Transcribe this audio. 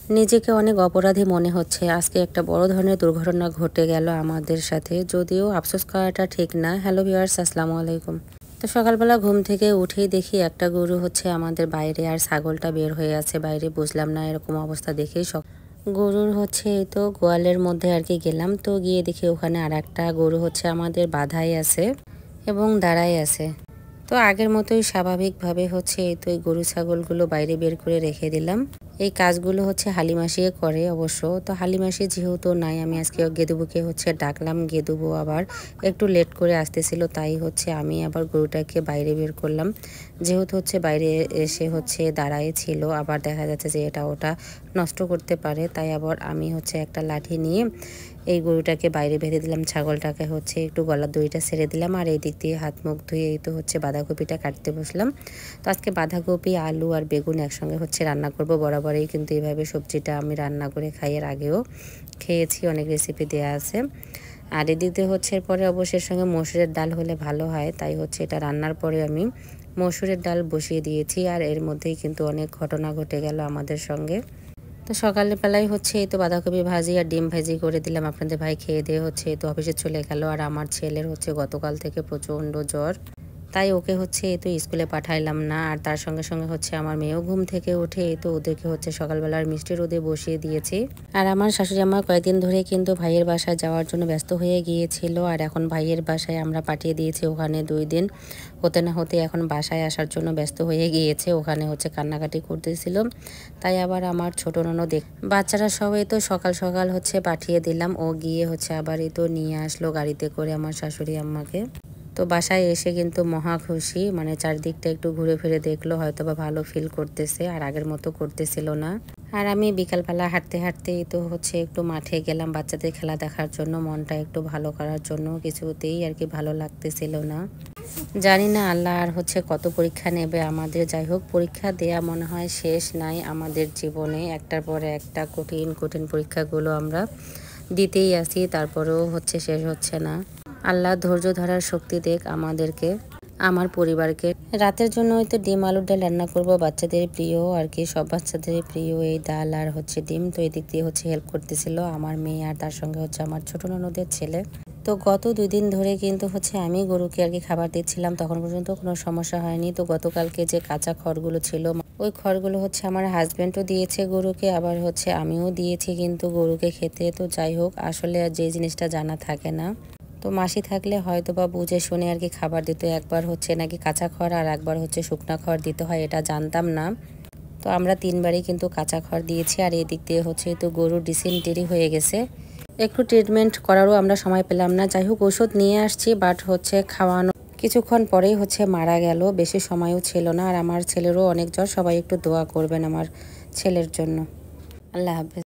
নিজেকে অনেক অপরাধী মনে হচ্ছে। আজকে একটা বড় ধরনের দুর্ঘটনা ঘটে গেল আমাদের সাথে, যদিও আফসোস করাটা ঠিক না। হ্যালো ভিউয়ার্স, আসসালামু আলাইকুম। তো সকালবেলা ঘুম থেকে উঠেই দেখি একটা গরু হচ্ছে আমাদের বাইরে, আর ছাগলটা বের হয়ে আছে বাইরে। বুঝলাম না, এরকম অবস্থা দেখেই গরুর হচ্ছে এই তো গোয়ালের মধ্যে আর কি গেলাম, তো গিয়ে দেখি ওখানে আর একটা গরু হচ্ছে আমাদের বাধাই আছে এবং দাঁড়াই আছে। তো আগের মতোই স্বাভাবিকভাবে হচ্ছে এই তো এই গরু ছাগলগুলো বাইরে বের করে রেখে দিলাম। এই কাজগুলো হচ্ছে হালিমাসিয়ে করে অবশ্য। তো হালিমাসি যেহেতু নাই, আমি আজকে গেদুবুকে হচ্ছে ডাকলাম। গেদুবু আবার একটু লেট করে আসতেছিল, তাই হচ্ছে আমি আবার গরুটাকে বাইরে বের করলাম। যেহেতু হচ্ছে বাইরে এসে হচ্ছে দাঁড়ায় ছিল, আবার দেখা যাচ্ছে যে এটা ওটা নষ্ট করতে পারে, তাই আবার আমি হচ্ছে একটা লাঠি নিয়ে এই গরুটাকে বাইরে বেঁধে দিলাম। ছাগলটাকে হচ্ছে একটু গলার দড়িটা ছেড়ে দিলাম, আর এই দিক দিয়ে হাত মুখ ধুয়ে এই তো হচ্ছে বাঁধাকপিটা কাটতে বসলাম। তো আজকে বাঁধাকপি, আলু আর বেগুন একসঙ্গে হচ্ছে রান্না করব। বরাবরই কিন্তু এইভাবে সবজিটা আমি রান্না করে খাই, এর আগেও খেয়েছি, অনেক রেসিপি দেওয়া আছে। আর এদিক দিয়ে হচ্ছে এরপরে অবশ্যই সঙ্গে মসুরের ডাল হলে ভালো হয়, তাই হচ্ছে এটা রান্নার পরে আমি মসুরের ডাল বসিয়ে দিয়েছি। আর এর মধ্যেই কিন্তু অনেক ঘটনা ঘটে গেল আমাদের সঙ্গে। তো সকালবেলায় হচ্ছে এই তো বাঁধাকপি ভাজি আর ডিম ভাজি করে দিলাম। আপনাদের ভাই খেয়ে দিয়ে হচ্ছে এই তো অফিসে চলে গেল। আর আমার ছেলের হচ্ছে গতকাল থেকে প্রচণ্ড জ্বর, তাই ওকে হচ্ছে এই তো স্কুলে পাঠাইলাম না। আর তার সঙ্গে সঙ্গে হচ্ছে আমার মেয়েও ঘুম থেকে উঠে এই তো ওদেরকে হচ্ছে সকালবেলার মিষ্টি রোদে বসিয়ে দিয়েছি। আর আমার শাশুড়ি আমার কয়েকদিন ধরে কিন্তু ভাইয়ের বাসায় যাওয়ার জন্য ব্যস্ত হয়ে গিয়েছিল, আর এখন ভাইয়ের বাসায় আমরা পাঠিয়ে দিয়েছি। ওখানে 2 দিন হতে না হতে এখন বাসায় আসার জন্য ব্যস্ত হয়ে গিয়েছে। ওখানে হচ্ছে কান্নাকাটি করতেছিল, তাই আবার আমার ছোট ননদ বাচ্চারা সবাই তো সকাল সকাল হচ্ছে পাঠিয়ে দিলাম। ও গিয়ে হচ্ছে আবার এই তো নিয়ে আসলো গাড়িতে করে আমার শাশুড়ি আম্মাকে। তো বাসায় এসে কিন্তু মহা খুশি, মানে চারদিকটা একটু ঘুরে ফিরে দেখলো, হয়তো বা ভালো ফিল করতেছে, আর আগের মতো করতেছিল না। আর আমি বিকালবেলা হাঁটতে হাঁটতেই তো হচ্ছে একটু মাঠে গেলাম বাচ্চাদের খেলা দেখার জন্য, মনটা একটু ভালো করার জন্য। কিছুতেই আর কি ভালো লাগতেছিল না। জানি না আল্লাহ আর হচ্ছে কত পরীক্ষা নেবে আমাদের। যাই হোক, পরীক্ষা দেয়া মনে হয় শেষ নাই আমাদের জীবনে। একটার পরে একটা কঠিন কঠিন পরীক্ষাগুলো আমরা দিতেই আসি, তারপরেও হচ্ছে শেষ হচ্ছে না। আল্লাহ ধৈর্য ধরার শক্তি দেখ আমাদেরকে, আমার পরিবারকে। রাতের জন্য হয়তো ডিম আলুর ডাল রান্না করব, বাচ্চাদের প্রিয় আর কি, সব বাচ্চাদের প্রিয় এই ডাল আর হচ্ছে ডিম। তো এদিক দিয়ে হচ্ছে হেল্প করতেছিল আমার মেয়ে, আর তার সঙ্গে হচ্ছে আমার ছোট ননদের ছেলে। তো গত 2 দিন ধরে কিন্তু হচ্ছে আমি গরুকে আর কি খাবার দিচ্ছিলাম, তখন পর্যন্ত কোনো সমস্যা হয়নি। তো গতকালকে যে কাঁচা খড়গুলো ছিল, ওই খড়গুলো হচ্ছে আমার হাজব্যান্ডও দিয়েছে গরুকে, আবার হচ্ছে আমিও দিয়েছি কিন্তু গরুকে খেতে। তো যাই হোক, আসলে যে জিনিসটা জানা থাকে না, তো মাসি থাকলে হয়তো বা বুঝে শুনে আর কি খাবার দিত। একবার হচ্ছে নাকি কাঁচা খড় আর একবার হচ্ছে শুকনা খড় দিতে হয়, এটা জানতাম না। তো আমরা 3 বারই কিন্তু কাঁচা খড় দিয়েছি। আর এই দিক দিয়ে হচ্ছে তো গরুর ডিসেন্টারি হয়ে গেছে, একটু ট্রিটমেন্ট করারও আমরা সময় পেলাম না। যাই হোক, ওষুধ নিয়ে আসছি, বাট হচ্ছে খাওয়ানো কিছুক্ষণ পরেই হচ্ছে মারা গেল, বেশি সময়ও ছিল না। আর আমার ছেলেরও অনেক জ্বর, সবাই একটু দোয়া করবেন আমার ছেলের জন্য। আল্লাহ হাফেজ।